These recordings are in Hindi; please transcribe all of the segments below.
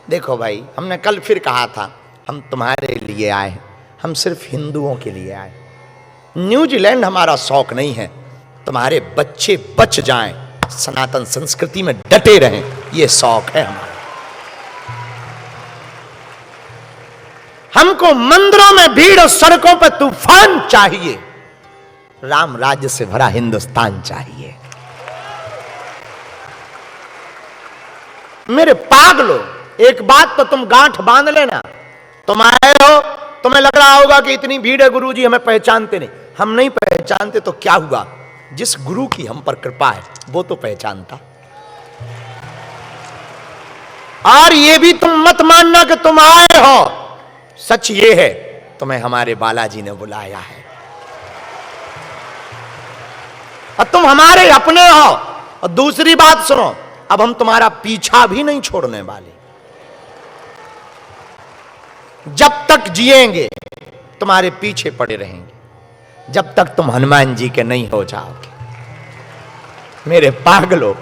देखो भाई, हमने कल फिर कहा था हम तुम्हारे लिए आए हैं, हम सिर्फ हिंदुओं के लिए आए। न्यूजीलैंड हमारा शौक नहीं है, तुम्हारे बच्चे बच जाएं, सनातन संस्कृति में डटे रहें, ये शौक है हमारा। हमको मंदिरों में भीड़ और सड़कों पर तूफान चाहिए, राम राज्य से भरा हिंदुस्तान चाहिए। मेरे पागलों, एक बात तो तुम गांठ बांध लेना, तुम आए हो, तुम्हें लग रहा होगा कि इतनी भीड़ है गुरुजी हमें पहचानते नहीं। हम नहीं पहचानते तो क्या हुआ, जिस गुरु की हम पर कृपा है वो तो पहचानता। और ये भी तुम मत मानना कि तुम आए हो, सच ये है तुम्हें हमारे बालाजी ने बुलाया है और तुम हमारे अपने हो। और दूसरी बात सुनो, अब हम तुम्हारा पीछा भी नहीं छोड़ने वाले। जब तक जिएंगे तुम्हारे पीछे पड़े रहेंगे, जब तक तुम हनुमान जी के नहीं हो जाओगे। मेरे पागलों,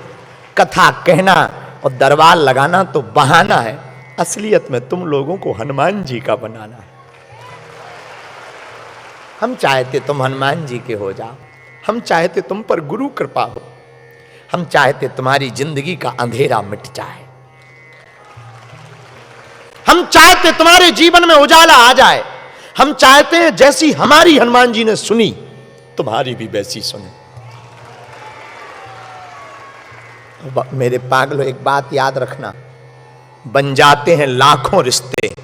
कथा कहना और दरबार लगाना तो बहाना है, असलियत में तुम लोगों को हनुमान जी का बनाना है। हम चाहते तुम हनुमान जी के हो जाओ, हम चाहते तुम पर गुरु कृपा हो, हम चाहते तुम्हारी जिंदगी का अंधेरा मिट जाए, हम चाहते तुम्हारे जीवन में उजाला आ जाए, हम चाहते हैं जैसी हमारी हनुमान जी ने सुनी तुम्हारी भी वैसी सुने। मेरे पागलों, एक बात याद रखना, बन जाते हैं लाखों रिश्ते,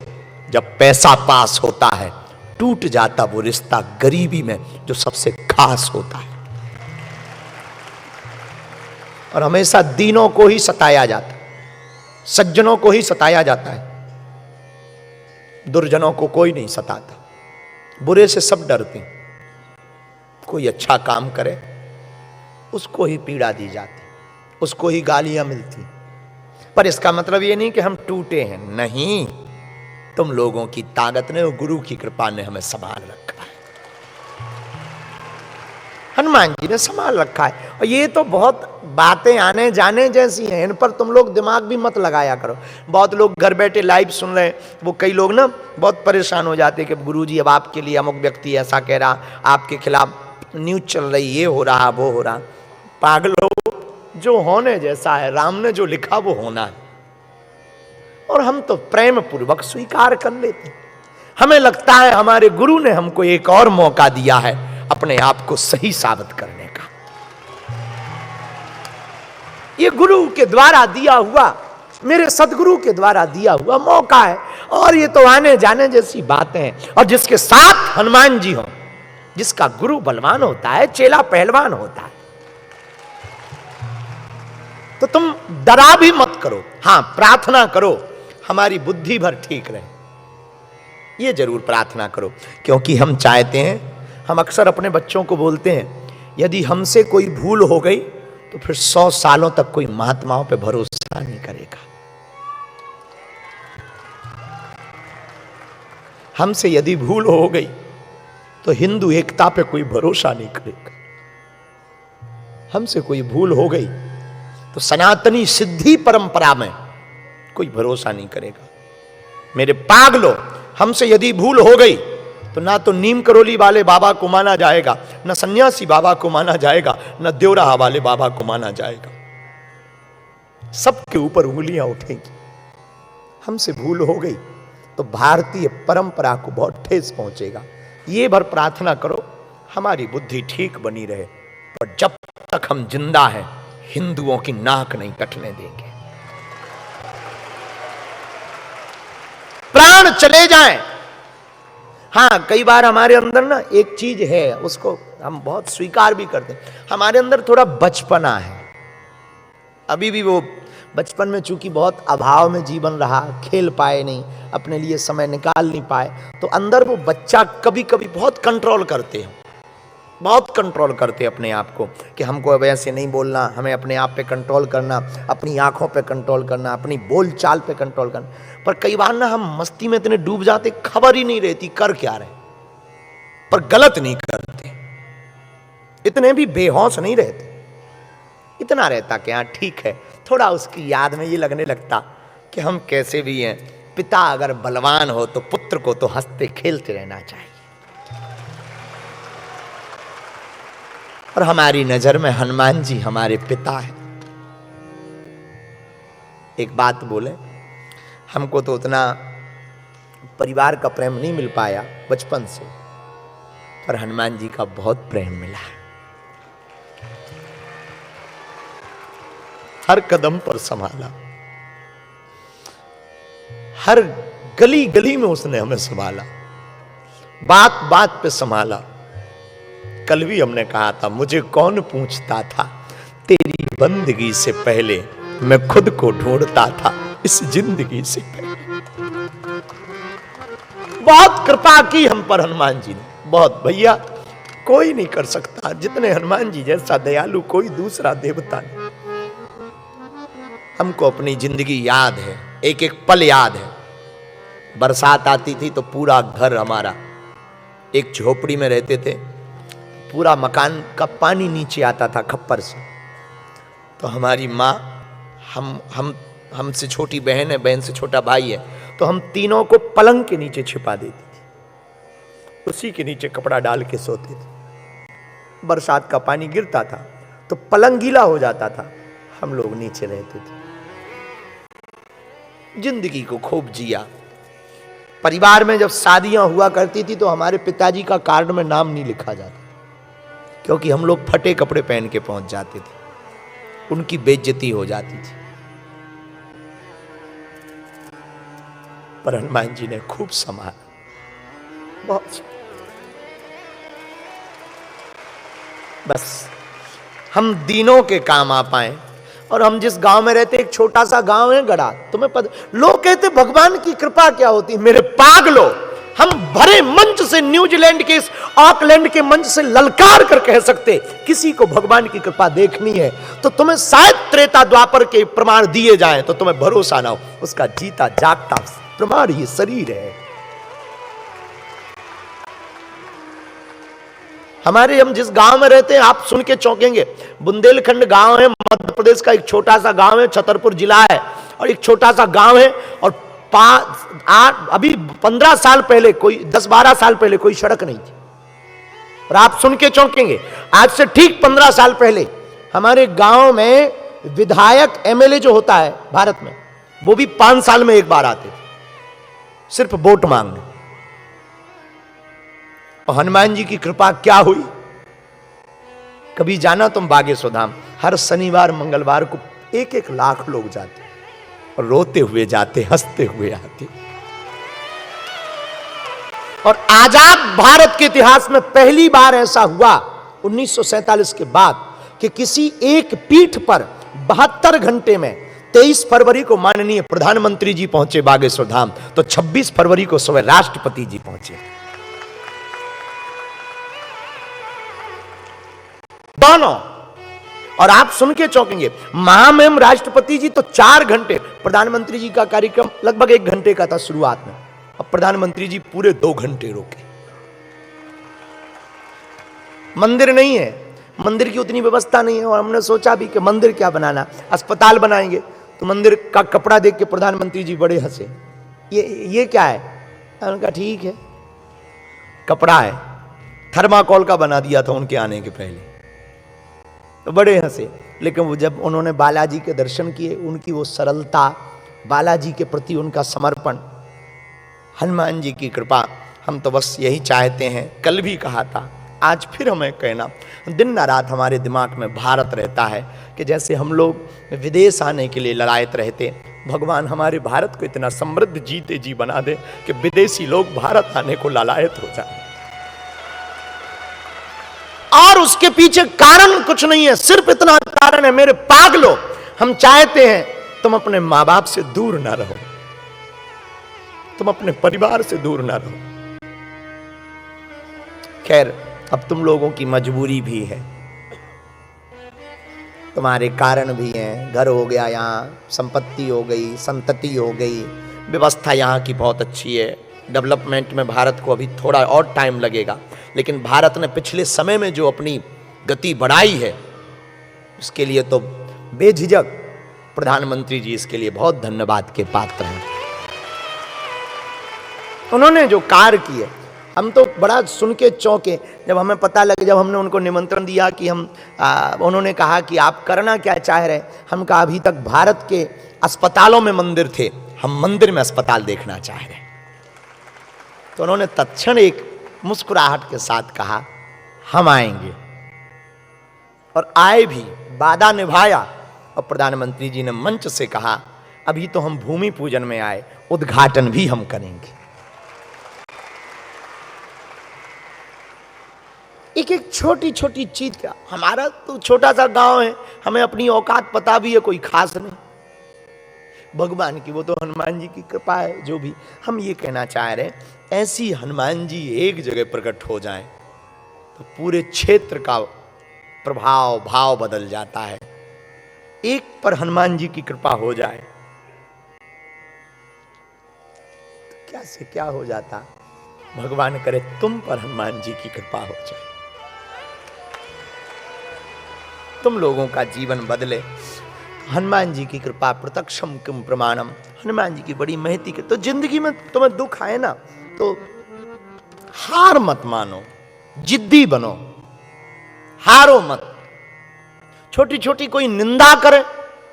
जब पैसा पास होता है टूट जाता वो रिश्ता गरीबी में जो सबसे खास होता है। और हमेशा दीनों को ही सताया जाता है, सज्जनों को ही सताया जाता है, दुर्जनों को कोई नहीं सताता। बुरे से सब डरते हैं, कोई अच्छा काम करे उसको ही पीड़ा दी जाती, उसको ही गालियां मिलती। पर इसका मतलब ये नहीं कि हम टूटे हैं, नहीं, तुम लोगों की ताकत ने और गुरु की कृपा ने हमें संभाल रखा है, हनुमान जी ने संभाल रखा है। और ये तो बहुत बातें आने जाने जैसी हैं, इन पर तुम लोग दिमाग भी मत लगाया करो। बहुत लोग घर बैठे लाइव सुन रहे हैं, वो कई लोग ना बहुत परेशान हो जाते हैं कि गुरुजी अब आपके लिए अमुक व्यक्ति ऐसा कह रहा, आपके खिलाफ न्यूज चल रही, ये हो रहा वो हो रहा। पागलों, जो होने जैसा है, राम ने जो लिखा वो होना है, और हम तो प्रेम पूर्वक स्वीकार कर लेते हैं। हमें लगता है हमारे गुरु ने हमको एक और मौका दिया है अपने आप को सही साबित करने का। ये गुरु के द्वारा दिया हुआ, मेरे सदगुरु के द्वारा दिया हुआ मौका है, और ये तो आने जाने जैसी बातें हैं। और जिसके साथ हनुमान जी हो, जिसका गुरु बलवान होता है, चेला पहलवान होता है, तो तुम डरा भी मत करो। हां, प्रार्थना करो हमारी बुद्धि भर ठीक रहे, ये जरूर प्रार्थना करो, क्योंकि हम चाहते हैं, हम अक्सर अपने बच्चों को बोलते हैं, यदि हमसे कोई भूल हो गई तो फिर 100 सालों तक कोई महात्माओं पे भरोसा नहीं करेगा। हमसे यदि भूल हो गई तो हिंदू एकता पे कोई भरोसा नहीं करेगा। हमसे कोई भूल हो गई तो सनातनी सिद्धि परंपरा में कोई भरोसा नहीं करेगा। मेरे पागलों, हमसे यदि भूल हो गई तो ना तो नीम करोली वाले बाबा को माना जाएगा, न सन्यासी बाबा को माना जाएगा, न देवराहा वाले बाबा को माना जाएगा। सबके ऊपर उंगलियां उठेंगी। हमसे भूल हो गई तो भारतीय परंपरा को बहुत ठेस पहुंचेगा। ये भर प्रार्थना करो हमारी बुद्धि ठीक बनी रहे, और जब तक हम जिंदा हैं हिंदुओं की नाक नहीं कटने देंगे। प्राण चले जाएं। हाँ, कई बार हमारे अंदर ना एक चीज है, उसको हम बहुत स्वीकार भी करते हैं, हमारे अंदर थोड़ा बचपना है। अभी भी वो बचपन में चूंकि बहुत अभाव में जीवन रहा, खेल पाए नहीं, अपने लिए समय निकाल नहीं पाए, तो अंदर वो बच्चा कभी कभी बहुत कंट्रोल करते हैं, बहुत कंट्रोल करते अपने आप को, कि हमको अब ऐसे नहीं बोलना, हमें अपने आप पे कंट्रोल करना, अपनी आंखों पे कंट्रोल करना, अपनी बोल चाल पे कंट्रोल करना। पर कई बार ना हम मस्ती में इतने डूब जाते, खबर ही नहीं रहती कर क्या रहे, पर गलत नहीं करते, इतने भी बेहोश नहीं रहते। इतना रहता कि हाँ ठीक है, थोड़ा उसकी याद में ये लगने लगता कि हम कैसे भी हैं, पिता अगर बलवान हो तो पुत्र को तो हंसते खेलते रहना चाहिए। और हमारी नजर में हनुमान जी हमारे पिता हैं। एक बात बोले, हमको तो उतना परिवार का प्रेम नहीं मिल पाया बचपन से, पर हनुमान जी का बहुत प्रेम मिला है। हर कदम पर संभाला, हर गली गली में उसने हमें संभाला, बात बात पे संभाला। कल भी हमने कहा था, मुझे कौन पूछता था, तेरी बंदगी से पहले मैं खुद को ढूंढता था इस जिंदगी से पहले। बहुत कृपा की हम पर हनुमान जी ने, बहुत। भैया कोई नहीं कर सकता जितने हनुमान जी जैसा दयालु कोई दूसरा देवता नहीं। हमको अपनी जिंदगी याद है, एक एक पल याद है। बरसात आती थी तो पूरा घर हमारा, एक झोपड़ी में रहते थे, पूरा मकान का पानी नीचे आता था खप्पर से। तो हमारी माँ, हमसे छोटी बहन है, बहन से छोटा भाई है, तो हम तीनों को पलंग के नीचे छिपा देती थी, उसी के नीचे कपड़ा डाल के सोते थे। बरसात का पानी गिरता था तो पलंग गीला हो जाता था, हम लोग नीचे रहते थे। जिंदगी को खूब जिया। परिवार में जब शादियां हुआ करती थी तो हमारे पिताजी का कार्ड में नाम नहीं लिखा जाता, क्योंकि हम लोग फटे कपड़े पहन के पहुंच जाते थे, उनकी बेइज्जती हो जाती थी। पर हनुमान जी ने खूब संभाला, बहुत। बस हम दीनों के काम आ पाए। और हम जिस गांव में रहते, एक छोटा सा गांव है गड़ा, तुम्हें पता, लोग कहते भगवान की कृपा क्या होती है। मेरे पागलो, हम भरे मंच से, न्यूजीलैंड के इस ऑकलैंड के मंच से ललकार कर कह सकते, किसी को भगवान की कृपा देखनी है तो तुम्हें शायद त्रेता द्वापर के प्रमाण दिए जाएं तो तुम्हें भरोसा ना हो, उसका जीता जागता प्रमाण ये शरीर है। हमारे, हम जिस गांव में रहते हैं, आप सुन के चौंकेंगे, बुंदेलखंड गांव है, मध्य प्रदेश का एक छोटा सा गांव है, छतरपुर जिला है, और एक छोटा सा गांव है। और अभी 15 साल पहले, कोई 10-12 साल पहले कोई सड़क नहीं थी। और आप सुन के चौंकेंगे, आज से ठीक 15 साल पहले हमारे गांव में विधायक एमएलए जो होता है भारत में, वो भी 5 साल में एक बार आते थे, सिर्फ वोट मांगने। और हनुमान जी की कृपा क्या हुई, कभी जाना तुम बागेश्वर धाम, हर शनिवार मंगलवार को 1-1 लाख लोग जाते और रोते हुए जाते, हंसते हुए आते। और आजाद भारत के इतिहास में पहली बार ऐसा हुआ 1947 के बाद कि किसी एक पीठ पर 72 घंटे में 23 फरवरी को माननीय प्रधानमंत्री जी पहुंचे बागेश्वर धाम, तो 26 फरवरी को सुबह राष्ट्रपति जी पहुंचे, दोनों। और आप सुन के चौंकेंगे, महामहिम राष्ट्रपति जी तो 4 घंटे, प्रधानमंत्री जी का कार्यक्रम लगभग 1 घंटे का था शुरुआत में, अब प्रधानमंत्री जी पूरे 2 घंटे रोके। मंदिर नहीं है, मंदिर की उतनी व्यवस्था नहीं है, और हमने सोचा भी कि मंदिर क्या बनाना, अस्पताल बनाएंगे, तो मंदिर का कपड़ा देख के प्रधानमंत्री जी बड़े हंसे, ये क्या है? उनका ठीक है, कपड़ा है, थर्माकोल का बना दिया था उनके आने के पहले, तो बड़े हंसे। लेकिन वो जब उन्होंने बालाजी के दर्शन किए, उनकी वो सरलता, बालाजी के प्रति उनका समर्पण, हनुमान जी की कृपा, हम तो बस यही चाहते हैं। कल भी कहा था, आज फिर हमें कहना, दिन न रात हमारे दिमाग में भारत रहता है कि जैसे हम लोग विदेश आने के लिए ललायत रहते, भगवान हमारे भारत को इतना समृद्ध जीते जी बना दे कि विदेशी लोग भारत आने को ललायत हो जाए। और उसके पीछे कारण कुछ नहीं है, सिर्फ इतना कारण है, मेरे पागलो, हम चाहते हैं तुम अपने माँ बाप से दूर ना रहो, तुम अपने परिवार से दूर ना रहो। खैर, अब तुम लोगों की मजबूरी भी है, तुम्हारे कारण भी हैं, घर हो गया, यहाँ संपत्ति हो गई, संतति हो गई, व्यवस्था यहाँ की बहुत अच्छी है, डेवलपमेंट में भारत को अभी थोड़ा और टाइम लगेगा, लेकिन भारत ने पिछले समय में जो अपनी गति बढ़ाई है, उसके लिए तो बेझिझक प्रधानमंत्री जी इसके लिए बहुत धन्यवाद के पात्र हैं। उन्होंने जो कार्य किए, हम तो बड़ा सुन के चौंके जब हमें पता लगा, जब हमने उनको निमंत्रण दिया कि हम उन्होंने कहा कि आप करना क्या चाह रहे। हम कहा अभी तक भारत के अस्पतालों में मंदिर थे, हम मंदिर में अस्पताल देखना चाह रहे। तो उन्होंने तत्क्षण एक मुस्कुराहट के साथ कहा हम आएंगे, और आए भी, वादा निभाया। और प्रधानमंत्री जी ने मंच से कहा अभी तो हम भूमि पूजन में आए, उद्घाटन भी हम करेंगे। एक एक छोटी छोटी चीज का, हमारा तो छोटा सा गांव है, हमें अपनी औकात पता भी है, कोई खास नहीं। भगवान की वो तो हनुमान जी की कृपा है। जो भी हम ये कहना चाह रहे हैं, ऐसी हनुमान जी एक जगह प्रकट हो जाएं तो पूरे क्षेत्र का प्रभाव भाव बदल जाता है। एक पर हनुमान जी की कृपा हो जाए तो क्या से क्या हो जाता। भगवान करे तुम पर हनुमान जी की कृपा हो जाए, तुम लोगों का जीवन बदले। हनुमान जी की कृपा प्रत्यक्षम किम प्रमाणम, हनुमान जी की बड़ी महती के। तो जिंदगी में तुम्हें दुख आए ना तो हार मत मानो, जिद्दी बनो, हारो मत। छोटी छोटी कोई निंदा करे,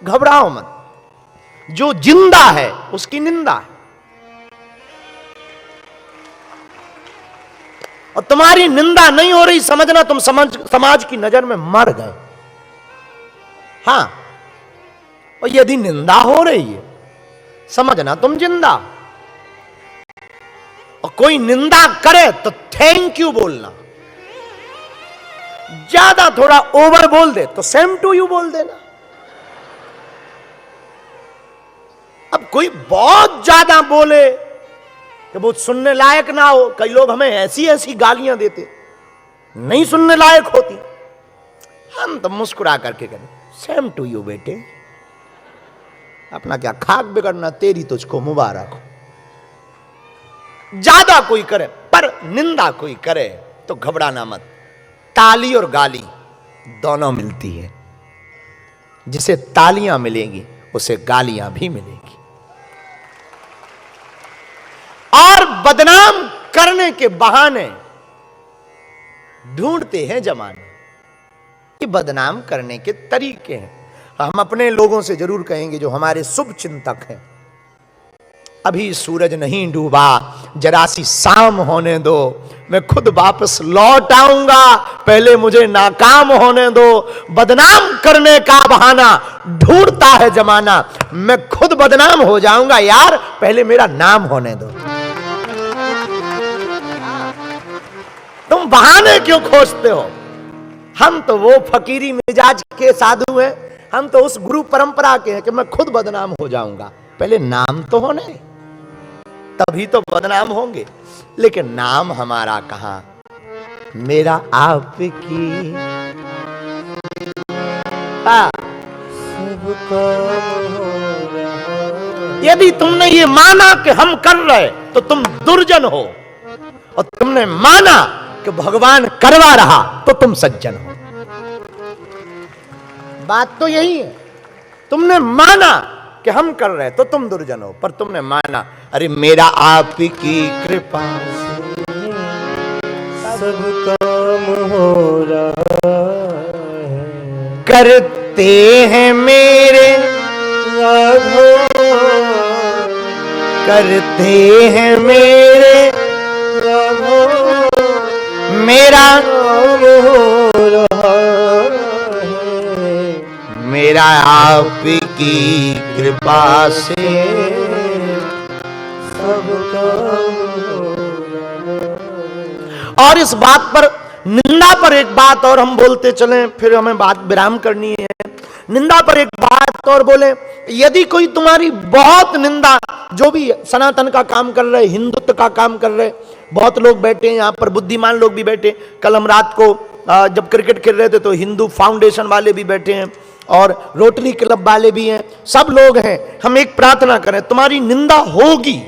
घबराओ मत। जो जिंदा है उसकी निंदा है, और तुम्हारी निंदा नहीं हो रही, समझना तुम समाज की नजर में मर गए। हां, और यदि निंदा हो रही है, समझना तुम जिंदा। और कोई निंदा करे तो थैंक यू बोलना। ज्यादा थोड़ा ओवर बोल दे तो सेम टू यू बोल देना। अब कोई बहुत ज्यादा बोले कि वो सुनने लायक ना हो, कई लोग हमें ऐसी ऐसी गालियां देते, नहीं सुनने लायक होती, हम तो मुस्कुरा करके कहें सेम टू यू बेटे, अपना क्या खाक बिगड़ना, तेरी तुझको मुबारक हो। ज्यादा कोई करे, पर निंदा कोई करे तो घबराना मत। ताली और गाली दोनों मिलती है। जिसे तालियां मिलेंगी उसे गालियां भी मिलेंगी। और बदनाम करने के बहाने ढूंढते हैं जमाने। ये बदनाम करने के तरीके हैं। हम अपने लोगों से जरूर कहेंगे जो हमारे शुभ चिंतक हैं, अभी सूरज नहीं डूबा, जरा सी शाम होने दो, मैं खुद वापस लौट आऊंगा, पहले मुझे नाकाम होने दो। बदनाम करने का बहाना ढूंढता है जमाना, मैं खुद बदनाम हो जाऊंगा यार, पहले मेरा नाम होने दो। तुम बहाने क्यों खोजते हो? हम तो वो फकीरी मिजाज के साधु हैं, हम तो उस गुरु परंपरा के हैं कि मैं खुद बदनाम हो जाऊंगा, पहले नाम तो होने, तभी तो बदनाम होंगे। लेकिन नाम हमारा कहां, मेरा आपकी यदि तुमने ये माना कि हम कर रहे तो तुम दुर्जन हो, और तुमने माना कि भगवान करवा रहा तो तुम सज्जन हो। बात तो यही है। तुमने माना कि हम कर रहे तो तुम दुर्जन हो, पर तुमने माना अरे मेरा आपकी कृपा से सब काम हो रहा है, करते हैं मेरे करते हैं मेरे मेरा हो रहा है, मेरा आपकी कृपा से सब काम हो रहा। और इस बात पर, निंदा पर एक बात और हम बोलते चलें, फिर हमें बात विराम करनी है। निंदा पर एक बात और बोले, यदि कोई तुम्हारी बहुत निंदा, जो भी सनातन का काम कर रहे, हिंदुत्व का काम कर रहे, बहुत लोग बैठे हैं यहाँ पर, बुद्धिमान लोग भी बैठे। कल हम रात को जब क्रिकेट खेल रहे थे तो हिंदू फाउंडेशन वाले भी बैठे हैं और रोटरी क्लब वाले भी हैं, सब लोग हैं। हम एक प्रार्थना करें, तुम्हारी निंदा होगी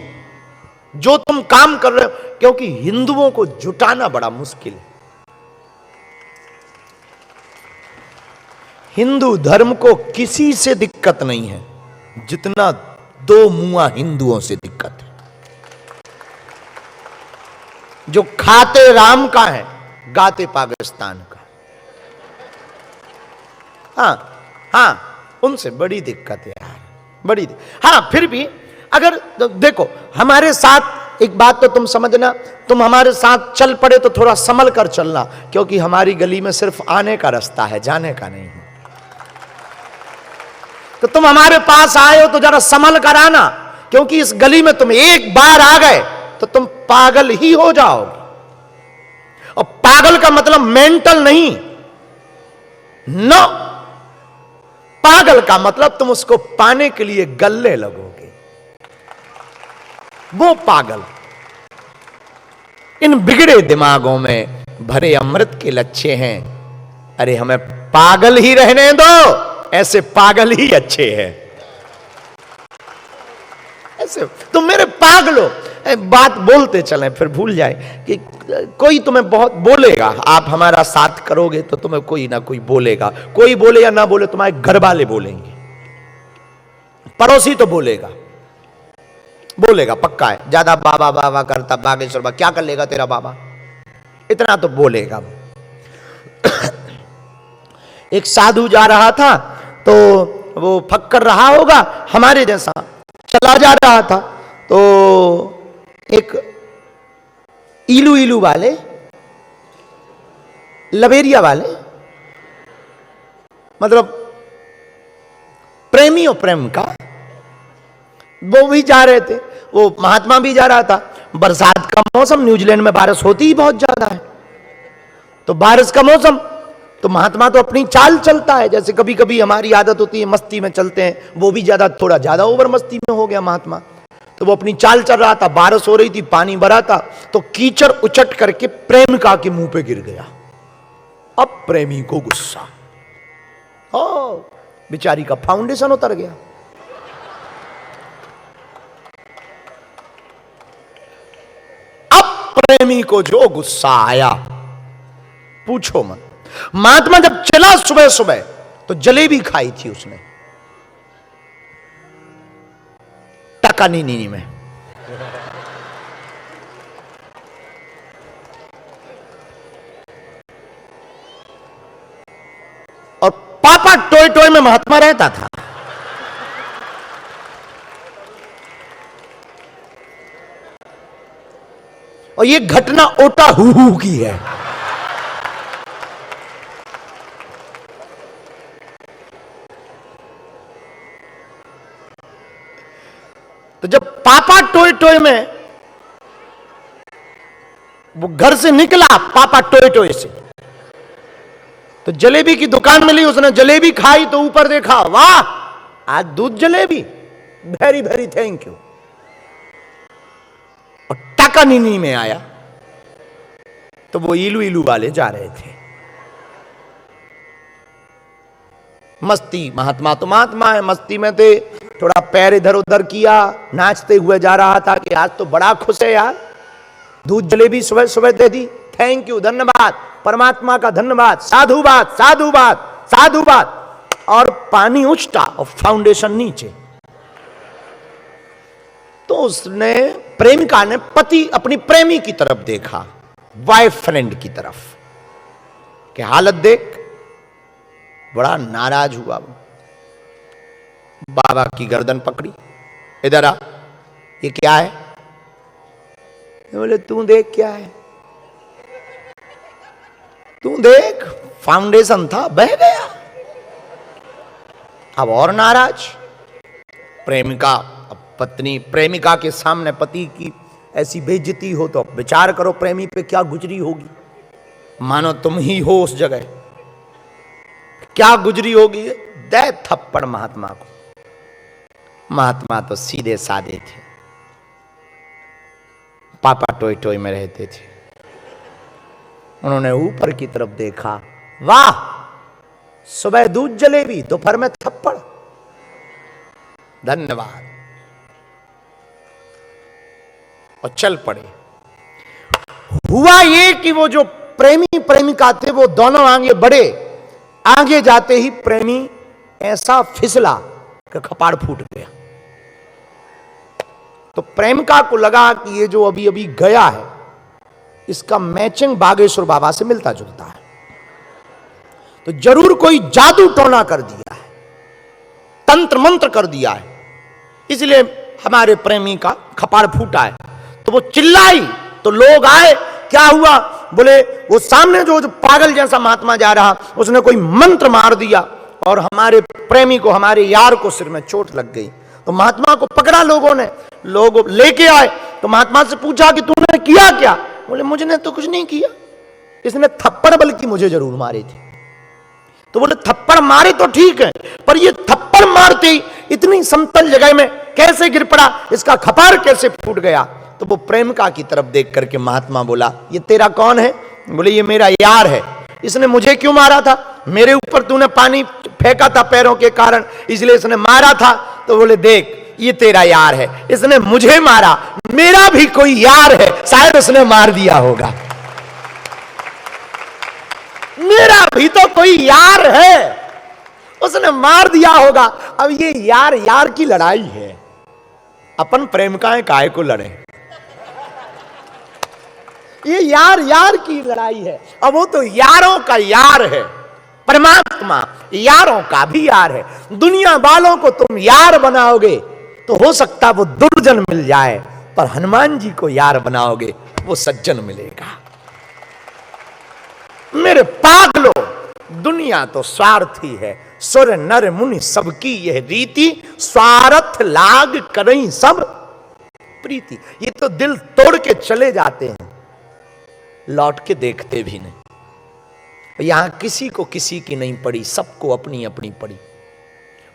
जो तुम काम कर रहे हो, क्योंकि हिंदुओं को जुटाना बड़ा मुश्किल है। हिंदू धर्म को किसी से दिक्कत नहीं है जितना दो मुआ हिंदुओं से दिक्कत है, जो खाते राम का है गाते पाकिस्तान का। हाँ, उनसे बड़ी दिक्कत है यार, बड़ी हाँ। फिर भी अगर देखो हमारे साथ, एक बात तो तुम समझना, तुम हमारे साथ चल पड़े तो थोड़ा संभल कर चलना, क्योंकि हमारी गली में सिर्फ आने का रास्ता है, जाने का नहीं है। तो तुम हमारे पास आए हो तो जरा संभल कर आना, क्योंकि इस गली में तुम एक बार आ गए तो तुम पागल ही हो जाओगे। और पागल का मतलब मेंटल नहीं, नो, पागल का मतलब तुम उसको पाने के लिए गले लगोगे, वो पागल। इन बिगड़े दिमागों में भरे अमृत के लच्छे हैं। अरे हमें पागल ही रहने दो, ऐसे पागल ही अच्छे हैं। ऐसे तुम मेरे पागलो बात बोलते चलें, फिर भूल जाए कि कोई तुम्हें बहुत बोलेगा, आप हमारा साथ करोगे तो तुम्हें कोई ना कोई बोलेगा, कोई बोले या ना बोले तुम्हारे घर वाले बोलेंगे, पड़ोसी तो बोलेगा पक्का है। ज्यादा बाबा बाबा करता बागेश्वर बाबा, क्या कर लेगा तेरा बाबा, इतना तो बोलेगा। एक साधु जा रहा था तो वो फक्कर रहा होगा हमारे जैसा, चला जा रहा था तो एक इलू वाले, लबेरिया वाले, मतलब प्रेमी और प्रेम का, वो भी जा रहे थे, वो महात्मा भी जा रहा था। बरसात का मौसम, न्यूजीलैंड में बारिश होती ही बहुत ज्यादा है, तो बारिश का मौसम, तो महात्मा तो अपनी चाल चलता है, जैसे कभी कभी हमारी आदत होती है मस्ती में चलते हैं, वो भी थोड़ा ज्यादा ओवर मस्ती में हो गया महात्मा, तो वो अपनी चाल चल रहा था, बारिश हो रही थी, पानी भरा था, तो कीचड़ उचट करके प्रेमिका के मुंह पे गिर गया। अब प्रेमी को गुस्सा, बेचारी का फाउंडेशन उतर गया। अब प्रेमी को जो गुस्सा आया पूछो मत। महात्मा जब चला सुबह सुबह तो जलेबी खाई थी उसने टकानीनी में, और पापा टोय टोय में महात्मा रहता था। और ये घटना ओटा हु की है। तो जब पापा टोय टोय में, वो घर से निकला पापा टोय टोय से, तो जलेबी की दुकान मिली, उसने जलेबी खाई तो ऊपर देखा, वाह आज दूध jalebi, very very thank you. और टाकानीनी में आया तो वो इलू वाले जा रहे थे मस्ती। महात्मा तो महात्मा है, मस्ती में थे, थोड़ा पैर इधर उधर किया, नाचते हुए जा रहा था कि आज तो बड़ा खुश है यार, दूध जलेबी सुबह सुबह दे दी, थैंक यू, धन्यवाद, परमात्मा का धन्यवाद, साधुवाद साधुवाद साधुवाद। और पानी उछटा और फाउंडेशन नीचे। तो उसने, प्रेमिका ने पति अपनी प्रेमी की तरफ देखा, वाइफ फ्रेंड की तरफ, कि हालत देख, बड़ा नाराज हुआ। बाबा की गर्दन पकड़ी, इधर आ, ये क्या है? बोले तू देख क्या है, तू देख, फाउंडेशन था बह गया। अब और नाराज प्रेमिका, पत्नी, प्रेमिका के सामने पति की ऐसी बेइज्जती हो तो विचार करो प्रेमी पे क्या गुजरी होगी। मानो तुम ही हो उस जगह, क्या गुजरी होगी। दे थप्पड़ महात्मा को। महात्मा तो सीधे साधे थे, पापा टोय टोय में रहते थे। उन्होंने ऊपर की तरफ देखा, वाह सुबह दूध जलेबी, दोपहर में थप्पड़, धन्यवाद, और चल पड़े। हुआ ये कि वो जो प्रेमी प्रेमिका थे वो दोनों आगे बढ़े आगे जाते ही प्रेमी ऐसा फिसला कि कपाड़ फूट गया। तो प्रेमिका को लगा कि ये जो अभी अभी गया है इसका मैचिंग बागेश्वर बाबा से मिलता जुलता है, तो जरूर कोई जादू टोना कर दिया है, तंत्र मंत्र कर दिया है, इसलिए हमारे प्रेमी का कपाड़ फूटा है। तो वो चिल्लाई तो लोग आए, क्या हुआ? बोले वो सामने जो पागल जैसा महात्मा जा रहा, उसने कोई मंत्र मार दिया और हमारे प्रेमी को, हमारे यार को सिर में चोट लग गई। तो महात्मा को पकड़ा लोगों ने, लोग लेके आए। तो महात्मा से पूछा कि तूने किया क्या? बोले मुझे तो कुछ नहीं किया, इसने थप्पड़ बल्कि मुझे जरूर मारे थे। तो बोले थप्पड़ मारे तो ठीक है, पर ये थप्पड़ मारते ही इतनी समतल जगह में कैसे गिर पड़ा, इसका कपाड़ कैसे फूट गया? तो वो प्रेमिका की तरफ देख करके महात्मा बोला, ये तेरा कौन है? बोले ये मेरा यार है। इसने मुझे क्यों मारा था? मेरे ऊपर तूने पानी फेंका था पैरों के कारण, इसलिए इसने मारा था। तो बोले देख ये तेरा यार है, इसने मुझे मारा, मेरा भी कोई यार है, शायद उसने मार दिया होगा, मेरा भी तो कोई यार है, उसने मार दिया होगा। अब ये यार यार की लड़ाई है, अपन प्रेमिकाएं काहे को लड़े? ये यार यार की लड़ाई है। अब वो तो यारों का यार है, परमात्मा यारों का भी यार है। दुनिया वालों को तुम यार बनाओगे तो हो सकता वो दुर्जन मिल जाए, पर हनुमान जी को यार बनाओगे वो सज्जन मिलेगा। मेरे पागलो, दुनिया तो स्वार्थी है, सुर नर मुनि सबकी यह रीति, स्वार्थ लाग करई सब प्रीति। ये तो दिल तोड़ के चले जाते हैं, लौट के देखते भी नहीं। यहां किसी को किसी की नहीं पड़ी, सबको अपनी अपनी पड़ी।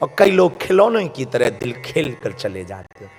और कई लोग खिलौने की तरह दिल खेल कर चले जाते हैं।